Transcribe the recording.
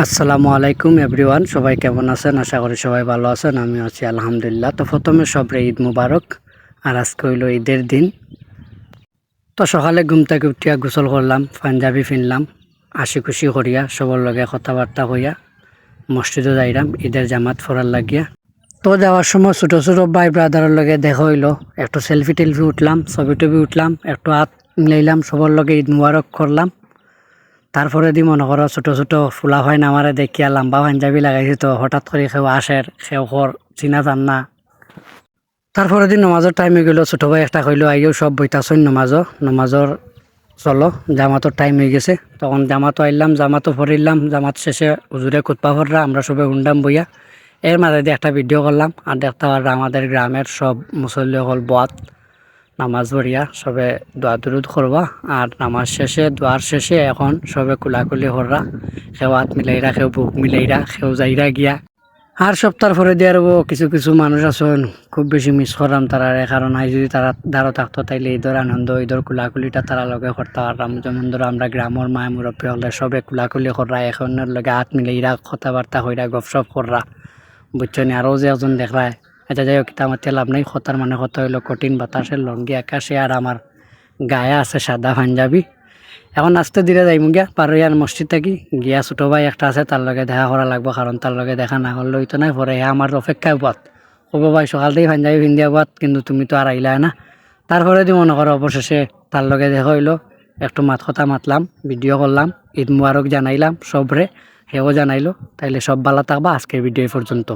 আসসালামু আলাইকুম এভরিওয়ান, সবাই কেমন আছেন? আশা করি সবাই ভালো আছেন। আমি আছি আলহামদুলিল্লাহ। তো প্রথমে সবরে ঈদ মুবারক। আর আজকে হইল ঈদের দিন। তো সকালে ঘুম থেকে উঠিয়া গোসল করলাম, পাঞ্জাবি ফিনলাম, হাসি খুশি করিয়া সবার লগে কথাবার্তা কইয়া মসজিদে যাইলাম ঈদের জামাত পড়ার লাগিয়া। তো যাওয়ার সময় ছোটো ছোটো ভাই ব্রাদারের লগে দেখা হইলো, একটু সেলফি টেলফি উঠলাম, ছবি টবি উঠলাম, একটু হাত মিলাইলাম, সবার লগে ঈদ মুবারক করলাম। তারপরে দি মনে করো ছোট ছোট ফুলা হয় না আমারে দেখিয়া লম্বা পাঞ্জাবি লাগাইছি, তো হঠাৎ করে কেউ আসের কেউ কর চিনা জান না। তারপরে দিন নমাজের টাইমে গেল, ছোট ভাই একটা কইলো আইও সব বইতাছই নমাজর চলো জামাতর টাইম হয়ে গেছে। তখন জামাতো আইলাম, জামাতো পড়িলাম, জামাত শেষে হুজুরে কুতবা পড়রা, আমরা সবাই হুন্ডাম বইয়া এর মাঝে দিয়ে একটা ভিডিও করলাম। আর দেখতে পাররা আমাদের গ্রামের সব মুসল্লি হল বাত নামাজ পড়িয়া সবে দোয়া দুরুদ করবা। আর নামাজ শেষে দোয়ার শেষে এখন সবে কুলাকুলি কররা, কেউ হাত মিলাইরা, কেউ বুক মিলাইরা, কেউ যাইরা গিয়া। আর সপ্তাহ পরে দিয়ে কিছু কিছু মানুষ আছেন খুব বেশি মিস করাম তারা, কারণ আই যদি তারা দাঁড়ো থাকতো তাইলে ঈদের আনন্দ ঈদের কুলাকুলিটা তারা লগে করতে পারতাম। যেমন ধরো আমরা গ্রামের মায় মুরব্বী হলে সবে কুলাকুলি কররা, এখনের লগে হাত মিলাইরা, কথাবার্তা হইরা, গপসপ কররা, বুঝছো নি? আরও যে একজন দেখরা, আচ্ছা যাই হোক, আমার লাভ নাই। খতার মানে কথা হইলো কঠিন বাতাসের লঙ্গি আকাশে, আর আমার গায়ে আছে সাদা পাঞ্জাবি। এখন আস্তে ধীরে যাইমু গিয়া পারইয়ার মসজিদ থাকি গিয়া, ছোটো ভাই একটা আছে তার লগে দেখা করা লাগবো, কারণ তার লগে দেখা না করলে হইতো না। পরে আমার অপেক্ষায় বাত কব ভাই সকাল থেকে পাঞ্জাবি পিন্দিয়া বাত, কিন্তু তুমি তো আর আইলা না। তারপরে দি মনে করো অবশেষে তার লগে দেখা হইলো, একটু মাত কথা মাতলাম, ভিডিও করলাম, ঈদ মুবারক জানাইলাম সবরে, হেও জানাইলো। তাইলে সব ভালো থাকবা, আজকের ভিডিও পর্যন্ত।